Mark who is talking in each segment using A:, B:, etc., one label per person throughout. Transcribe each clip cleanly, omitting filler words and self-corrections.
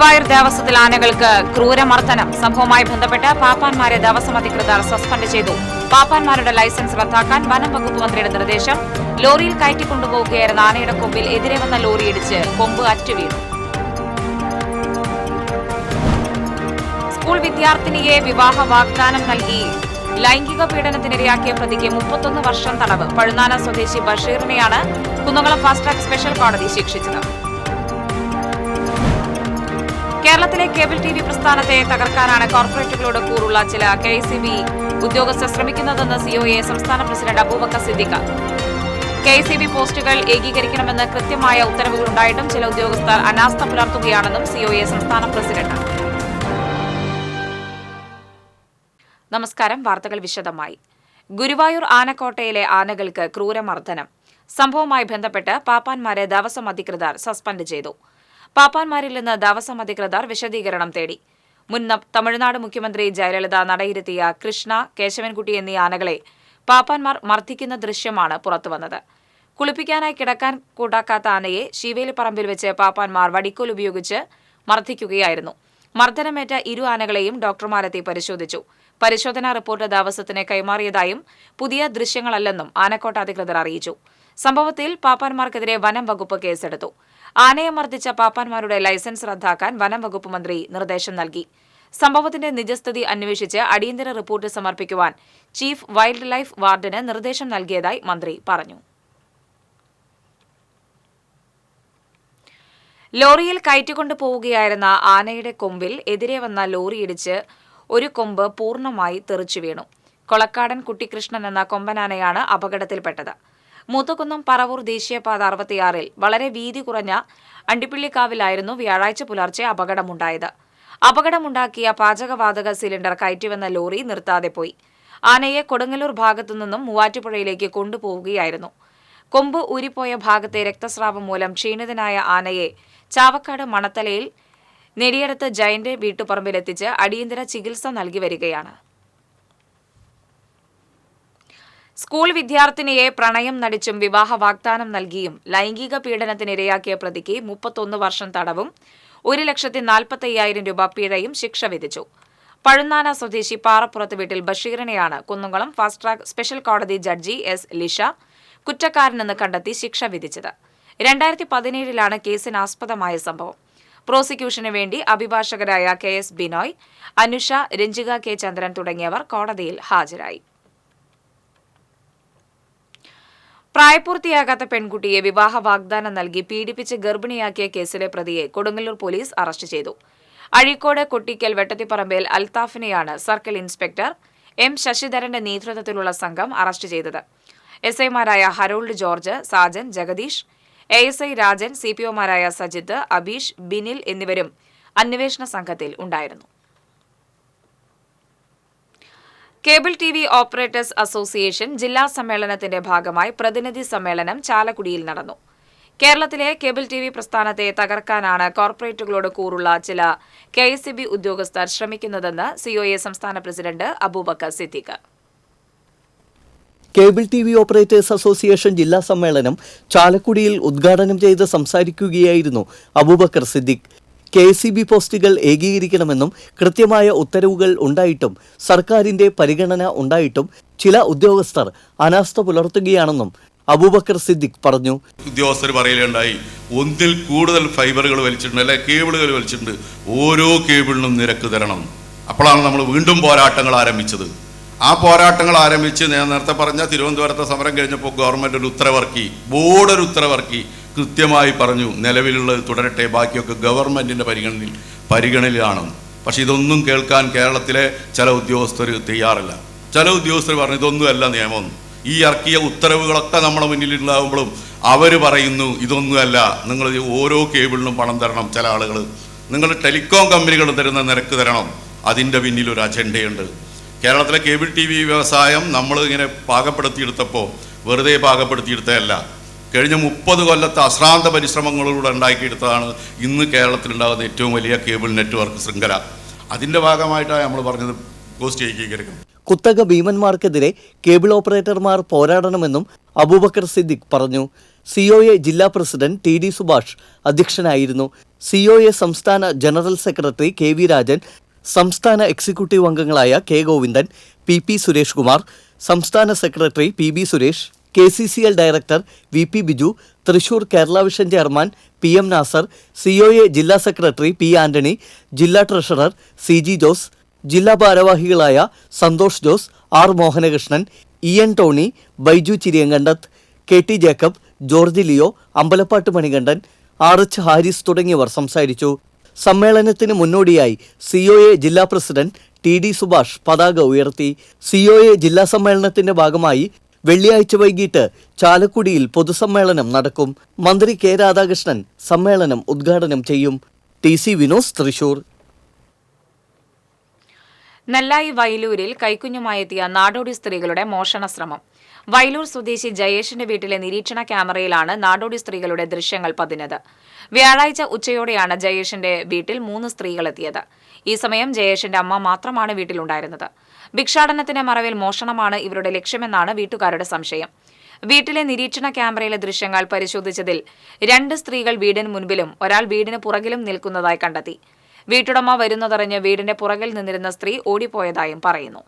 A: ഗുരുവായൂർ ദേവസ്വത്തിൽ ആനകൾക്ക് ക്രൂരമർദ്ദനം. സംഭവവുമായി ബന്ധപ്പെട്ട് പാപ്പാന്മാരെ ദേവസ്വം അധികൃതർ സസ്പെൻഡ് ചെയ്തു. പാപ്പാന്മാരുടെ ലൈസൻസ് റദ്ദാക്കാൻ വനം വകുപ്പ് മന്ത്രിയുടെ നിർദ്ദേശം. ലോറിയിൽ കയറ്റിക്കൊണ്ടുപോകുകയായിരുന്ന ആനയുടെ കൊമ്പിൽ എതിരെ വന്ന ലോറിയിടിച്ച് കൊമ്പ് അറ്റുവീണു. സ്കൂൾ വിദ്യാർത്ഥിനിയെ വിവാഹ വാഗ്ദാനം നൽകി ലൈംഗിക പീഡനത്തിനിരയാക്കിയ പ്രതിക്ക് 31 വർഷം തടവ്. പഴുന്നാന സ്വദേശി ബഷീറിനെയാണ് കുന്നംകുളം ഫാസ്റ്റ് ട്രാക്ക് സ്പെഷ്യൽ കോടതി ശിക്ഷിച്ചത്. കേരളത്തിലെ കേബിൾ ടിവി പ്രസ്ഥാനത്തെ തകർക്കാനാണ് കോർപ്പറേറ്റുകളോട് കൂറുള്ള ചില KSEB ഉദ്യോഗസ്ഥർ ശ്രമിക്കുന്നതെന്ന് COA സംസ്ഥാന പ്രസിഡന്റ് അബൂബക്കർ സിദ്ദിഖ്. KSEB പോസ്റ്റുകൾ ഏകീകരിക്കണമെന്ന് കൃത്യമായ ഉത്തരവുകളുണ്ടായിട്ടും ചില ഉദ്യോഗസ്ഥർ അനാസ്ഥ പുലർത്തുകയാണെന്നും COA സംസ്ഥാന പ്രസിഡന്റ്. നമസ്കാരം. വാർത്തകൾ വിശദമായി. ഗുരുവായൂർ ആനക്കോട്ടയിലെ ആനകൾക്ക് ക്രൂരമർദ്ദനം. സംഭവവുമായി ബന്ധപ്പെട്ട് പാപ്പാന്മാരെ ദേവസ്വം അധികൃതർ സസ്പെൻഡ് ചെയ്തു. പാപ്പാന്മാരിൽ നിന്ന് ദേവസ്വം അധികൃതർ വിശദീകരണം തേടി. മുൻ തമിഴ്നാട് മുഖ്യമന്ത്രി ജയലളിത നടയിരുത്തിയ കൃഷ്ണ, കേശവൻകുട്ടി എന്നീ ആനകളെ പാപ്പാന്മാർ മർദ്ദിക്കുന്ന ദൃശ്യമാണ് പുറത്തുവന്നത്. കുളിപ്പിക്കാനായി കിടക്കാൻ കൂട്ടാക്കാത്ത ആനയെ ശീവേലിപ്പറമ്പിൽ വെച്ച് പാപ്പാന്മാർ വടിക്കോൽ ഉപയോഗിച്ച് മർദ്ദിക്കുകയായിരുന്നു. മർദ്ദനമേറ്റ ഇരു ആനകളെയും ഡോക്ടർമാരെത്തി പരിശോധിച്ചു. പരിശോധനാ റിപ്പോർട്ട് ദേവസ്വത്തിന് കൈമാറിയതായും പുതിയ ദൃശ്യങ്ങളല്ലെന്നും ആനക്കോട്ട അധികൃതർ അറിയിച്ചു. സംഭവത്തിൽ പാപ്പാന്മാർക്കെതിരെ വനം വകുപ്പ് കേസെടുത്തു. ആനയെ മർദ്ദിച്ച പാപ്പാന്മാരുടെ ലൈസൻസ് റദ്ദാക്കാൻ വനം വകുപ്പ് മന്ത്രി നിർദ്ദേശം നൽകി. സംഭവത്തിന്റെ നിജസ്ഥിതി അന്വേഷിച്ച് അടിയന്തര റിപ്പോർട്ട് സമർപ്പിക്കുവാൻ ചീഫ് വൈൽഡ് ലൈഫ് വാർഡന് നിർദ്ദേശം നൽകിയതായി മന്ത്രി പറഞ്ഞു. ലോറിയിൽ കയറ്റിക്കൊണ്ടു പോവുകയായിരുന്ന ആനയുടെ കൊമ്പിൽ എതിരെ വന്ന ലോറിയിടിച്ച് ഒരു കൊമ്പ് പൂർണ്ണമായി തെറിച്ചു വീണു. കൊളക്കാടൻ കുട്ടിക്കൃഷ്ണൻ എന്ന കൊമ്പനാനയാണ് അപകടത്തിൽപ്പെട്ടത്. മൂത്തകുന്നം പറവൂർ ദേശീയപാത 66-ൽ വളരെ വീതി കുറഞ്ഞ അണ്ടിപ്പിള്ളിക്കാവിലായിരുന്നു വ്യാഴാഴ്ച പുലർച്ചെ അപകടമുണ്ടായത്. അപകടമുണ്ടാക്കിയ പാചകവാതക സിലിണ്ടർ കയറ്റിവന്ന ലോറി നിർത്താതെ പോയി. ആനയെ കൊടുങ്ങല്ലൂർ ഭാഗത്തുനിന്നും മൂവാറ്റുപുഴയിലേക്ക് കൊണ്ടുപോവുകയായിരുന്നു. കൊമ്പ് ഊരിപ്പോയ ഭാഗത്തെ രക്തസ്രാവം മൂലം ക്ഷീണിതനായ ആനയെ ചാവക്കാട് മണത്തലയിൽ നെടിയടത്ത് ജയന്റ് വീട്ടുപറമ്പിലെത്തിച്ച് അടിയന്തര ചികിത്സ നൽകി വരികയാണ്. സ്കൂൾ വിദ്യാർത്ഥിനിയെ പ്രണയം നടിച്ചും വിവാഹ വാഗ്ദാനം നൽകിയും ലൈംഗിക പീഡനത്തിനിരയാക്കിയ പ്രതിക്ക് 31 വർഷം തടവും 1,45,000 രൂപ പിഴയും ശിക്ഷ വിധിച്ചു. പഴുന്നാന സ്വദേശി പാറപ്പുറത്ത് വീട്ടിൽ ബഷീറിനെയാണ് കുന്നംകുളം ഫാസ്റ്റ് ട്രാക്ക് സ്പെഷ്യൽ കോടതി ജഡ്ജി S. ലിഷ കുറ്റക്കാരനെന്ന് കണ്ടെത്തി ശിക്ഷ വിധിച്ചത്. 2017-ലാണ് കേസിനാസ്പദമായ സംഭവം. പ്രോസിക്യൂഷന് വേണ്ടി അഭിഭാഷകരായ KS ബിനോയ്, അനുഷ, രഞ്ജിക K. ചന്ദ്രൻ തുടങ്ങിയവർ കോടതിയിൽ ഹാജരായി. പ്രായപൂർത്തിയാകാത്ത പെൺകുട്ടിയെ വിവാഹ വാഗ്ദാനം നൽകി പീഡിപ്പിച്ച് ഗർഭിണിയാക്കിയ കേസിലെ പ്രതിയെ കൊടുങ്ങല്ലൂർ പോലീസ് അറസ്റ്റ് ചെയ്തു. അഴീക്കോട് കൊട്ടിക്കൽ വെട്ടത്തിപ്പറമ്പിൽ അൽത്താഫിനെയാണ് സർക്കിൾ ഇൻസ്പെക്ടർ M. ശശിധരന്റെ നേതൃത്വത്തിലുള്ള സംഘം അറസ്റ്റ് ചെയ്തത്. SI-മാരായ ഹരോൾഡ് ജോർജ്, സാജൻ ജഗദീഷ്, ASI രാജൻ, CPO-മാരായ സജിത്ത്, അബീഷ്, ബിനിൽ എന്നിവരും അന്വേഷണ സംഘത്തിൽ ഉണ്ടായിരുന്നു. കേബിൾ TV ഓപ്പറേറ്റേഴ്സ് അസോസിയേഷൻ ജില്ലാ സമ്മേളനത്തിന്റെ ഭാഗമായി പ്രതിനിധി സമ്മേളനം ചാലക്കുടിയിൽ നടന്നു. കേരളത്തിലെ കേബിൾ TV പ്രസ്ഥാനത്തെ തകർക്കാനാണ് കോർപ്പറേറ്റുകളോട് കൂറുള്ള ചില KSEB ഉദ്യോഗസ്ഥർ ശ്രമിക്കുന്നതെന്ന് COA സംസ്ഥാന president Abubakar Siddique.
B: Cable TV operators association ജില്ലാ സമ്മേളനം ചാലക്കുടിയിൽ ഉദ്ഘാടനം ചെയ്ത് സംസാരിക്കുകയായിരുന്നു അബൂബക്കർ സിദ്ദിഖ്. KSEB പോസ്റ്റുകൾ ഏകീകരിക്കണമെന്നും കൃത്യമായ ഉത്തരവുകൾ ഉണ്ടായിട്ടും സർക്കാരിന്റെ പരിഗണന ഉണ്ടായിട്ടും ചില ഉദ്യോഗസ്ഥർ അനാസ്ഥ പുലർത്തുകയാണെന്നും അബൂബക്കർ സിദ്ദിഖ് പറഞ്ഞു.
C: ഉദ്യോഗസ്ഥർ പറയലുണ്ടായി, ഒന്നിൽ കൂടുതൽ ഫൈബറുകൾ വലിച്ചിട്ടുണ്ട്, അല്ലെ കേബിളുകൾ വലിച്ചിട്ടുണ്ട്, ഓരോ കേബിളിനും നിരക്ക് തരണം. അപ്പോഴാണ് നമ്മൾ വീണ്ടും പോരാട്ടങ്ങൾ ആരംഭിച്ചത്. ആ പോരാട്ടങ്ങൾ ആരംഭിച്ച് ഞാൻ നേരത്തെ പറഞ്ഞ തിരുവനന്തപുരത്തെ സമരം കഴിഞ്ഞപ്പോൾ ഗവൺമെന്റ് ഒരു ഉത്തരവിറക്കി, ബോർഡ് ഒരു ഉത്തരവിറക്കി, കൃത്യമായി പറഞ്ഞു നിലവിലുള്ളത് തുടരട്ടെ, ബാക്കിയൊക്കെ ഗവൺമെന്റിന്റെ പരിഗണനയിലാണ്. പക്ഷെ ഇതൊന്നും കേൾക്കാൻ കേരളത്തിലെ ചില ഉദ്യോഗസ്ഥർ തയ്യാറല്ല. ചില ഉദ്യോഗസ്ഥർ പറഞ്ഞു ഇതൊന്നുമല്ല നിയമം. ഈ ഇറക്കിയ ഉത്തരവുകളൊക്കെ നമ്മുടെ മുന്നിലുണ്ടാകുമ്പോഴും അവർ പറയുന്നു ഇതൊന്നുമല്ല, നിങ്ങൾ ഓരോ കേബിളിനും പണം തരണം. ചില ആളുകൾ നിങ്ങൾ ടെലികോം കമ്പനികൾ തരുന്ന നിരക്ക് തരണം. അതിൻ്റെ പിന്നിൽ ഒരു അജണ്ടയുണ്ട്. കേരളത്തിലെ കേബിൾ TV വ്യവസായം നമ്മൾ ഇങ്ങനെ പാകപ്പെടുത്തിയെടുത്തപ്പോൾ വെറുതെ പാകപ്പെടുത്തിയെടുത്തതല്ല. കഴിഞ്ഞ 30 കൊല്ലത്തെ അശ്രാന്ത പരിശ്രമങ്ങളിലൂടെ ഉണ്ടാക്കിയെടുത്തതാണ് ഇന്ന് കേരളത്തിലുണ്ടാകുന്ന ഏറ്റവും വലിയ കേബിൾ നെറ്റ്വർക്ക് ശൃംഖല. അതിൻ്റെ ഭാഗമായിട്ടാണ് നമ്മൾ പറഞ്ഞത് പോസ്റ്റ് ഏകീകരിക്കും.
B: കുത്തക ഭീമന്മാർക്കെതിരെ കേബിൾ ഓപ്പറേറ്റർമാർ പോരാടണമെന്നും അബൂബക്കർ സിദ്ദിഖ് പറഞ്ഞു. സിഒഎ ജില്ലാ പ്രസിഡന്റ് ടി.ഡി. സുഭാഷ് അധ്യക്ഷനായിരുന്നു. സിഒഎ സംസ്ഥാന ജനറൽ സെക്രട്ടറി കെ.വി. രാജൻ, സംസ്ഥാന എക്സിക്യൂട്ടീവ് അംഗങ്ങളായ കെ. ഗോവിന്ദൻ, പി. സുരേഷ് കുമാർ, സംസ്ഥാന secretary P. Suresh, KCCL director V. Biju, Thrissur Kerala vision chairman PM Nasar, COA ജില്ലാ സെക്രട്ടറി P. ആന്റണി, ജില്ലാ ട്രഷറർ CG ജോസ്, ജില്ലാ ഭാരവാഹികളായ Santhosh Jose, R. Mohanakrishnan, EN Tony, Baiju Chiriyankandath, KT Jacob, George Leo, Ambalappattu Manikandan, RH Haris തുടങ്ങിയവർ സംസാരിച്ചു. സമ്മേളനത്തിന് മുന്നോടിയായി സിഒഎ ജില്ലാ പ്രസിഡന്റ് ടി.ഡി. സുഭാഷ് പതാക ഉയർത്തി. സിഒഎ ജില്ലാ സമ്മേളനത്തിന്റെ ഭാഗമായി വെള്ളിയാഴ്ച വൈകിട്ട് ചാലക്കുടിയിൽ പൊതുസമ്മേളനം നടക്കും. മന്ത്രി കെ. രാധാകൃഷ്ണൻ സമ്മേളനം ഉദ്ഘാടനം ചെയ്യും. TC വിനോസ്, തൃശൂർ.
A: നെല്ലായി വയലൂരിൽ കൈക്കുഞ്ഞുമായെത്തിയ നാടോടി സ്ത്രീകളുടെ മോഷണ ശ്രമം. വയലൂർ സ്വദേശി ജയേഷിന്റെ വീട്ടിലെ നിരീക്ഷണ ക്യാമറയിലാണ് നാടോടി സ്ത്രീകളുടെ ദൃശ്യങ്ങൾ പതിഞ്ഞത്. വ്യാഴാഴ്ച ഉച്ചയോടെയാണ് ജയേഷിന്റെ വീട്ടിൽ 3 സ്ത്രീകളെത്തിയത്. ഈ സമയം ജയേഷിന്റെ അമ്മ മാത്രമാണ് വീട്ടിലുണ്ടായിരുന്നത്. ഭിക്ഷാടനത്തിന്റെ മറവിൽ മോഷണമാണ് ഇവരുടെ ലക്ഷ്യമെന്നാണ് വീട്ടുകാരുടെ സംശയം. വീട്ടിലെ നിരീക്ഷണ ക്യാമറയിലെ ദൃശ്യങ്ങൾ പരിശോധിച്ചതിൽ 2 സ്ത്രീകൾ വീടിന് മുൻപിലും ഒരാൾ വീടിന് പുറകിലും നിൽക്കുന്നതായി കണ്ടെത്തി. വീട്ടുടമ വരുന്നതറിഞ്ഞ് വീടിന്റെ പുറകിൽ നിന്നിരുന്ന സ്ത്രീ ഓടിപ്പോയതായും പറയുന്നു.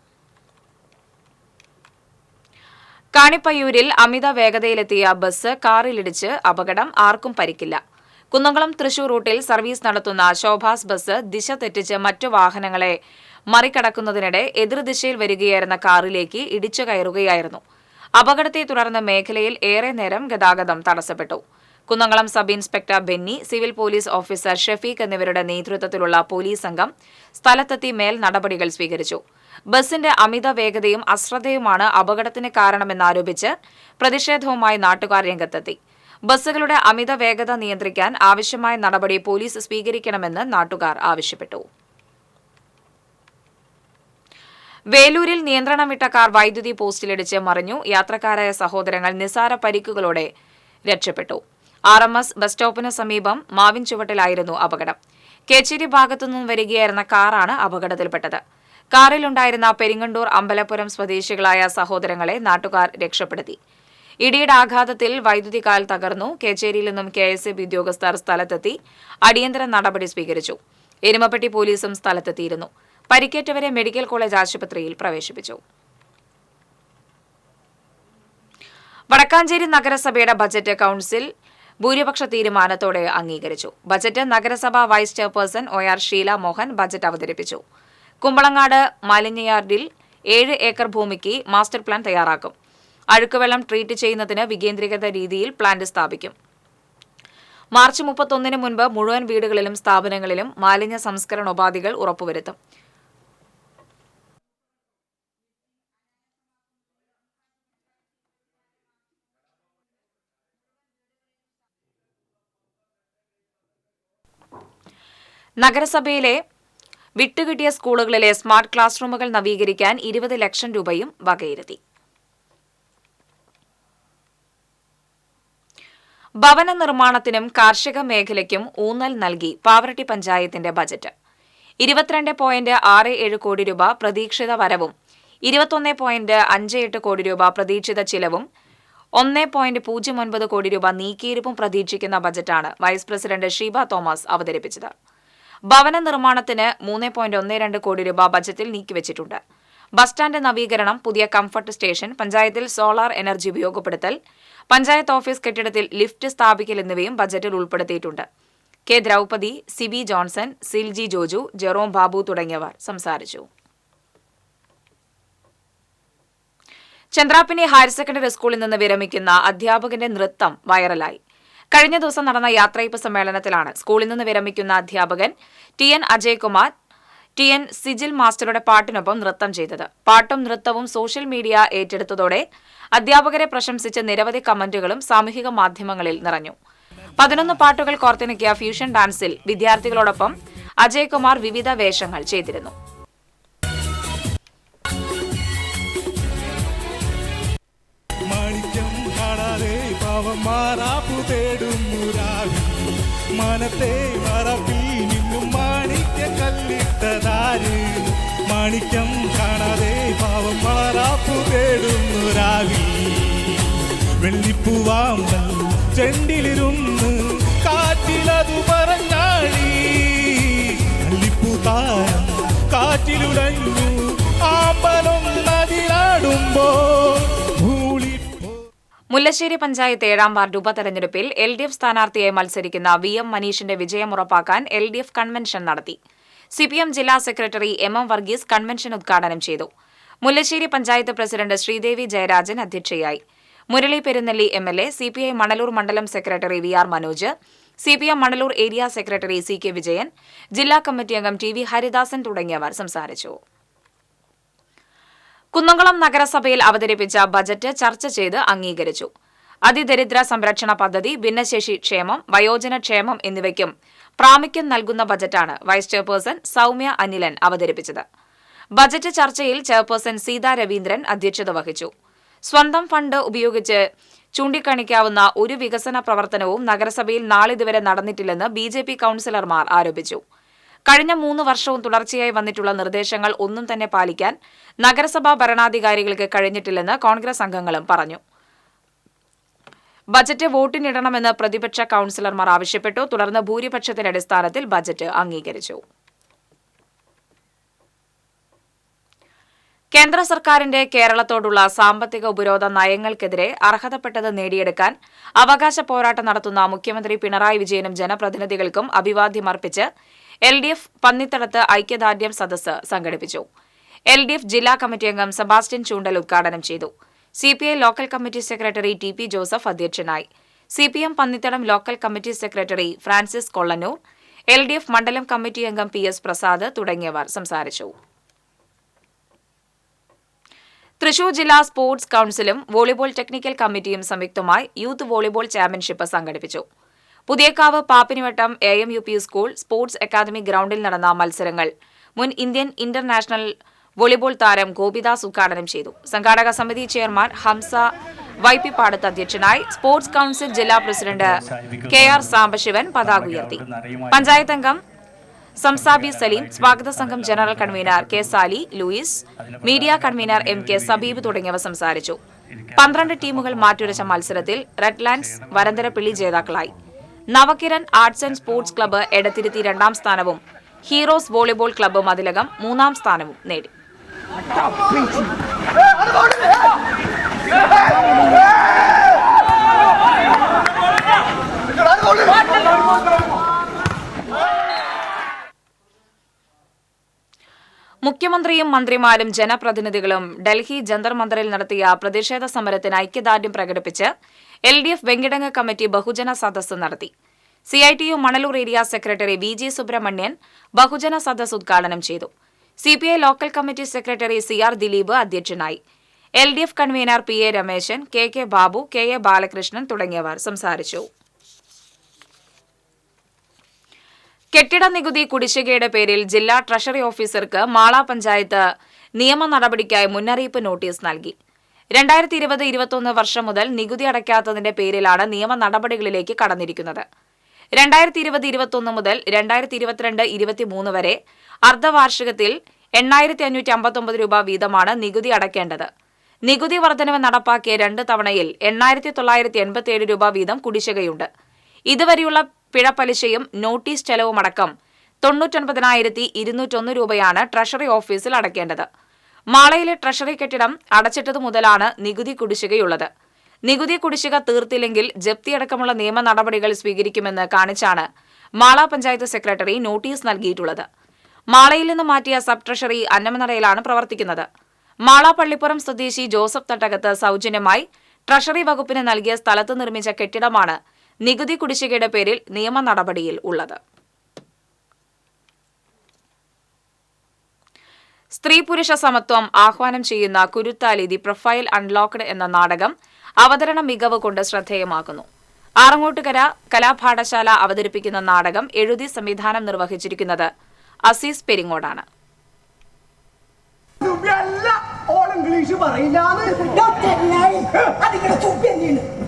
A: കാണിപ്പയ്യൂരിൽ അമിത വേഗതയിലെത്തിയ ബസ് കാറിലിടിച്ച് അപകടം, ആർക്കും പരിക്കില്ല. കുന്നംകുളം തൃശൂർ റൂട്ടിൽ സർവീസ് നടത്തുന്ന ശോഭാസ് ബസ് ദിശ തെറ്റിച്ച് മറ്റു വാഹനങ്ങളെ മറികടക്കുന്നതിനിടെ എതിർദിശയിൽ വരികയായിരുന്ന കാറിലേക്ക് ഇടിച്ചു കയറുകയായിരുന്നു. അപകടത്തെ തുടർന്ന് മേഖലയിൽ ഏറെ നേരം ഗതാഗതം തടസ്സപ്പെട്ടു. Kunnamkulam sub inspector Benny, civil police officer Shafeeq എന്നിവരുടെ നേതൃത്വത്തിലുള്ള പോലീസ് സംഘം സ്ഥലത്തെത്തി മേൽ നടപടികൾ സ്വീകരിച്ചു. ബസിന്റെ അമിത വേഗതയും അശ്രദ്ധയുമാണ് അപകടത്തിന് കാരണമെന്നാരോപിച്ച് പ്രതിഷേധവുമായി നാട്ടുകാർ രംഗത്തെത്തി. ബസ്സുകളുടെ അമിത വേഗത നിയന്ത്രിക്കാൻ ആവശ്യമായ നടപടി പോലീസ് സ്വീകരിക്കണമെന്ന് നാട്ടുകാർ ആവശ്യപ്പെട്ടു. വേലൂരിൽ നിയന്ത്രണം വിട്ട കാർ വൈദ്യുതി പോസ്റ്റിലിടിച്ച് മറിഞ്ഞു. യാത്രക്കാരായ സഹോദരങ്ങൾ നിസാര പരിക്കുകളോടെ രക്ഷപ്പെട്ടു. RMS ബസ് സ്റ്റോപ്പിന് സമീപം മാവിൻ ചുവട്ടിലായിരുന്നു അപകടം. കേച്ചേരി ഭാഗത്തുനിന്നും വരികയായിരുന്ന കാറാണ് അപകടത്തിൽപ്പെട്ടത്. കാറിലുണ്ടായിരുന്ന പെരിങ്ങണ്ടൂർ അമ്പലപ്പുരം സ്വദേശികളായ സഹോദരങ്ങളെ നാട്ടുകാർ രക്ഷപ്പെടുത്തി. ഇടിയുടെ ആഘാതത്തിൽ വൈദ്യുതി കാൽ തകർന്നു. കേച്ചേരിയിൽ നിന്നും KSB ഉദ്യോഗസ്ഥർ സ്ഥലത്തെത്തി അടിയന്തര നടപടി സ്വീകരിച്ചു. എരുമപ്പെട്ടി പോലീസും സ്ഥലത്തെത്തിയിരുന്നു. പരിക്കേറ്റവരെ മെഡിക്കൽ കോളേജ് ആശുപത്രിയിൽ പ്രവേശിപ്പിച്ചു. വടക്കാഞ്ചേരി നഗരസഭയുടെ ബജറ്റ് കൌൺസിൽ ഭൂരിപക്ഷ തീരുമാനത്തോടെ അംഗീകരിച്ചു. ബജറ്റ് നഗരസഭാ vice chairperson OR Sheela Mohan budget അവതരിപ്പിച്ചു. കുമ്പളങ്ങാട് മാലിന്യയാർഡിൽ 7 ഏക്കർ ഭൂമിക്ക് മാസ്റ്റർ പ്ലാൻ തയ്യാറാക്കും. അഴുക്കുവെള്ളം ട്രീറ്റ് ചെയ്യുന്നതിന് വികേന്ദ്രീകൃത രീതിയിൽ പ്ലാന്റ് സ്ഥാപിക്കും. മാർച്ച് 31 മുൻപ് മുഴുവൻ വീടുകളിലും സ്ഥാപനങ്ങളിലും മാലിന്യ സംസ്കരണോപാധികൾ ഉറപ്പുവരുത്തും. നഗരസഭയിലെ വിട്ടുകിട്ടിയ സ്കൂളുകളിലെ സ്മാർട്ട് ക്ലാസ് റൂമുകൾ നവീകരിക്കാൻ 20 ലക്ഷം രൂപയും വകയിരുത്തി. ഭവന നിർമ്മാണത്തിനും കാർഷിക മേഖലയ്ക്കും ഊന്നൽ നൽകി പാവറട്ടി പഞ്ചായത്തിന്റെ ബജറ്റ്. 22.67 കോടി രൂപ പ്രതീക്ഷിത വരവും 21.58 കോടി രൂപ പ്രതീക്ഷിത ചിലവും 1.09 കോടി രൂപ നീക്കിയിരിപ്പും പ്രതീക്ഷിക്കുന്ന ബജറ്റാണ് വൈസ് പ്രസിഡന്റ് ഷീബ തോമസ് അവതരിപ്പിച്ചത്. ഭവന നിർമ്മാണത്തിന് 3.12 കോടി രൂപ ബജറ്റിൽ നീക്കിവച്ചിട്ടുണ്ട്. ബസ് സ്റ്റാൻഡ് നവീകരണം, പുതിയ കംഫർട്ട് സ്റ്റേഷൻ, പഞ്ചായത്തിൽ സോളാർ എനർജി ഉപയോഗപ്പെടുത്തൽ, പഞ്ചായത്ത് ഓഫീസ് കെട്ടിടത്തിൽ ലിഫ്റ്റ് സ്ഥാപിക്കൽ എന്നിവയും ബജറ്റിൽ ഉൾപ്പെടുത്തിയിട്ടുണ്ട്. K. ദ്രൗപദി, CB ജോൺസൺ, സിൽജി ജോജു, ജെറോം ബാബു തുടങ്ങിയവർ സംസാരിച്ചു. ചന്ദ്രാപ്പിനി ഹയർ സെക്കൻഡറി സ്കൂളിൽ നിന്ന് വിരമിക്കുന്ന അധ്യാപകന്റെ നൃത്തം വൈറലായി. കഴിഞ്ഞ ദിവസം നടന്ന യാത്രയപ്പ് സമ്മേളനത്തിലാണ് സ്കൂളിൽ നിന്ന് വിരമിക്കുന്ന അധ്യാപകൻ TN അജയ്കുമാർ TN സിജിൽ മാസ്റ്ററുടെ പാട്ടിനൊപ്പം നൃത്തം ചെയ്തത്. പാട്ടും നൃത്തവും സോഷ്യൽ മീഡിയ ഏറ്റെടുത്തതോടെ അധ്യാപകരെ പ്രശംസിച്ച് നിരവധി കമന്റുകളും സാമൂഹിക മാധ്യമങ്ങളിൽ നിറഞ്ഞു. 11 പാട്ടുകൾ കോർത്തിണക്കിയ ഫ്യൂഷൻ ഡാൻസിൽ വിദ്യാർത്ഥികളോടൊപ്പം അജയ്കുമാർ വിവിധ വേഷങ്ങൾ ചെയ്തിരുന്നു.
D: മനത്തെ മറപ്പിൽ കണ്ണിലും മാണിക്യ കല്ലിട്ടതാര് മാണിക്യം കാണാതെ പാവം മാറാപ്പു തേടുന്നു രാവി വെള്ളിപ്പൂവാമ്പൽ ചെണ്ടിലിരുന്ന് കാറ്റിലതു പറഞ്ഞാടി കല്ലിപ്പൂതാരം കാറ്റിലുലഞ്ഞു ആമ്പലും നദിലാടുമ്പോൾ
A: മുല്ലശ്ശേരി പഞ്ചായത്ത് 7-ാം വാർഡ് ഉപതെരഞ്ഞെടുപ്പിൽ LDF സ്ഥാനാർത്ഥിയായി മത്സരിക്കുന്ന VM മനീഷിന്റെ വിജയം ഉറപ്പാക്കാൻ LDF കൺവെൻഷൻ നടത്തി. CPM ജില്ലാ സെക്രട്ടറി MM വർഗീസ് കൺവെൻഷൻ ഉദ്ഘാടനം ചെയ്തു. മുല്ലശ്ശേരി പഞ്ചായത്ത് പ്രസിഡന്റ് ശ്രീദേവി ജയരാജൻ അധ്യക്ഷയായി. മുരളി പെരുന്നെല്ലി MLA, CPI മണലൂർ മണ്ഡലം secretary VR Manoj, CPM Manalur area secretary CK Vijayan, ജില്ലാ കമ്മിറ്റി അംഗം TV ഹരിദാസൻ തുടങ്ങിയവർ സംസാരിച്ചു. കുന്നംകുളം നഗരസഭയിൽ അവതരിപ്പിച്ച ബജറ്റ് ചർച്ച ചെയ്ത് അംഗീകരിച്ചു. അതിദരിദ്ര സംരക്ഷണ പദ്ധതി, ഭിന്നശേഷി ക്ഷേമം, വയോജന ക്ഷേമം എന്നിവയ്ക്കും പ്രാമുഖ്യം നൽകുന്ന ബജറ്റാണ് വൈസ് ചെയർപേഴ്സൺ സൌമ്യ അനിലൻ അവതരിപ്പിച്ചത്. ബജറ്റ് ചർച്ചയിൽ ചെയർപേഴ്സൺ സീതാ രവീന്ദ്രൻ അധ്യക്ഷത വഹിച്ചു. സ്വന്തം ഫണ്ട് ഉപയോഗിച്ച് ചൂണ്ടിക്കാണിക്കാവുന്ന ഒരു വികസന പ്രവർത്തനവും നഗരസഭയിൽ നാളിതുവരെ നടന്നിട്ടില്ലെന്ന് BJP കൌൺസിലർമാർ ആരോപിച്ചു. കഴിഞ്ഞ 3 വർഷവും തുടർച്ചയായി വന്നിട്ടുള്ള നിർദ്ദേശങ്ങൾ ഒന്നും തന്നെ പാലിക്കാൻ നഗരസഭാ ഭരണാധികാരികൾക്ക് കഴിഞ്ഞിട്ടില്ലെന്ന് കോൺഗ്രസ് അംഗങ്ങളും പറഞ്ഞു. ബജറ്റ് വോട്ടിനിടണമെന്ന് പ്രതിപക്ഷ കൌൺസിലർമാർ ആവശ്യപ്പെട്ടു. തുടർന്ന് ഭൂരിപക്ഷത്തിന്റെ അടിസ്ഥാനത്തിൽ ബജറ്റ് അംഗീകരിച്ചു. കേന്ദ്ര സർക്കാരിന്റെ കേരളത്തോടുള്ള സാമ്പത്തിക ഉപരോധ നയങ്ങൾക്കെതിരെ അർഹതപ്പെട്ടത് നേടിയെടുക്കാൻ അവകാശ പോരാട്ടം നടത്തുന്ന മുഖ്യമന്ത്രി പിണറായി വിജയനും ജനപ്രതിനിധികൾക്കും അഭിവാദ്യമർപ്പിച്ച് LDF പന്നിത്തടത്ത് ഐക്യദാർഢ്യം സദസ്സ് സംഘടിപ്പിച്ചു. LDF ജില്ലാ കമ്മിറ്റി അംഗം സെബാസ്റ്റ്യൻ ചൂണ്ടൽ ഉദ്ഘാടനം ചെയ്തു. CPI local committee secretary TP Joseph അധ്യക്ഷനായി. CPM Pannithadam local committee secretary Francis Kollannur, LDF മണ്ഡലം കമ്മിറ്റി അംഗം PS പ്രസാദ് തുടങ്ങിയവർ സംസാരിച്ചു. തൃശൂർ ജില്ലാ സ്പോർട്സ് കൌൺസിലും വോളിബോൾ ടെക്നിക്കൽ കമ്മിറ്റിയും സംയുക്തമായി യൂത്ത് വോളിബോൾ ചാമ്പ്യൻഷിപ്പ് സംഘടിപ്പിച്ചു. Puthiyakavu Pappinivattam AMUP school sports academy ഗ്രൌണ്ടിൽ നടന്ന മത്സരങ്ങൾ മുൻ ഇന്ത്യൻ ഇന്റർനാഷണൽ വോളിബോൾ താരം ഗോപിദാസ് ഉദ്ഘാടനം ചെയ്തു. സംഘാടക സമിതി ചെയർമാൻ ഹംസ YP പാടത്ത് അധ്യക്ഷനായി. സ്പോർട്സ് കൌൺസിൽ ജില്ലാ പ്രസിഡന്റ് KR സാംബശിവൻ പതാക ഉയർത്തി. പഞ്ചായത്ത് അംഗം സംസാബി സലീം, സ്വാഗത സംഘം general convener K Sally Louis, media convener MK Sabeeb തുടങ്ങിയവർ സംസാരിച്ചു. 12 ടീമുകൾ മാറ്റുരച്ച മത്സരത്തിൽ റെഡ് ലാൻഡ്സ് വരന്തരപ്പിള്ളി ജേതാക്കളായി. Navakiran arts and sports club Edathiruthy 2ാം സ്ഥാനവും ഹീറോസ് വോളിബോൾ ക്ലബ്ബ് മതിലകം 3ാം സ്ഥാനവും നേടി. മുഖ്യമന്ത്രിയും മന്ത്രിമാരും ജനപ്രതിനിധികളും ഡൽഹി ജന്തർ മന്ദറിൽ നടത്തിയ പ്രതിഷേധ സമരത്തിന് ഐക്യദാർഢ്യം പ്രകടിപ്പിച്ച് LDF വെങ്കിടങ്ങ് കമ്മിറ്റി ബഹുജന സദസ്സ് നടത്തി. CITU Manalur area secretary VG Subrahmanyan ബഹുജന സദസ്സ് ഉദ്ഘാടനം ചെയ്തു. CPI local committee secretary CR Dileep അധ്യക്ഷനായി. LDF convener PA Rameshan, KK Babu, KA Balakrishnan തുടങ്ങിയവർ സംസാരിച്ചു. കെട്ടിട നികുതി കുടിശ്ശികയുടെ പേരിൽ ജില്ലാ ട്രഷറി ഓഫീസർക്ക് മാള പഞ്ചായത്ത് നിയമ നടപടിക്കായി മുന്നറിയിപ്പ് നോട്ടീസ് നൽകി. 2020-21 വർഷം മുതൽ നികുതി അടയ്ക്കാത്തതിന്റെ പേരിലാണ് നിയമ നടപടികളിലേക്ക് കടന്നിരിക്കുന്നത്. 2020-21 മുതൽ 2022-23 വരെ അർദ്ധവാർഷികത്തിൽ 8,559 രൂപ വീതമാണ് നികുതി അടയ്ക്കേണ്ടത്. നികുതി വർധനവ് നടപ്പാക്കിയ 2 തവണയിൽ 8,987 രൂപ വീതം കുടിശ്ശികയുണ്ട്. ഇതുവരെയുള്ള പിഴപ്പലിശയും നോട്ടീസ് ചെലവുമടക്കം 99,201 രൂപയാണ് ട്രഷറി ഓഫീസിൽ അടയ്ക്കേണ്ടത്. മാളയിലെ ട്രഷറി കെട്ടിടം അടച്ചിട്ടതു മുതലാണ് നികുതി കുടിശ്ശികയുള്ളത്. നികുതി കുടിശ്ശിക തീർത്തില്ലെങ്കിൽ ജപ്തിയടക്കമുള്ള നിയമ നടപടികൾ സ്വീകരിക്കുമെന്ന് കാണിച്ചാണ് മാള പഞ്ചായത്ത് സെക്രട്ടറി നോട്ടീസ് നൽകിയിട്ടുള്ളത്. മാളയിൽ നിന്ന് മാറ്റിയ സബ് ട്രഷറി അന്നമനടയിലാണ് പ്രവർത്തിക്കുന്നത്. മാള പള്ളിപ്പുറം സ്വദേശി ജോസഫ് തട്ടകത്ത് സൌജന്യമായി ട്രഷറി വകുപ്പിന് നൽകിയ സ്ഥലത്ത് നിർമ്മിച്ച കെട്ടിടമാണ് നികുതി കുടിശ്ശികയുടെ പേരിൽ നിയമ നടപടിയിൽ ഉള്ളത്. സ്ത്രീ പുരുഷ സമത്വം ആഹ്വാനം ചെയ്യുന്ന കുരുത്താലി ദി പ്രൊഫൈൽ അൺലോക്ക്ഡ് എന്ന നാടകം അവതരണ മികവ് കൊണ്ട് ശ്രദ്ധേയമാക്കുന്നു. ആറങ്ങോട്ടുകര കലാപാഠശാല അവതരിപ്പിക്കുന്ന നാടകം എഴുതി സംവിധാനം നിർവഹിച്ചിരിക്കുന്നത് അസീസ് പെരിങ്ങോടാണ്.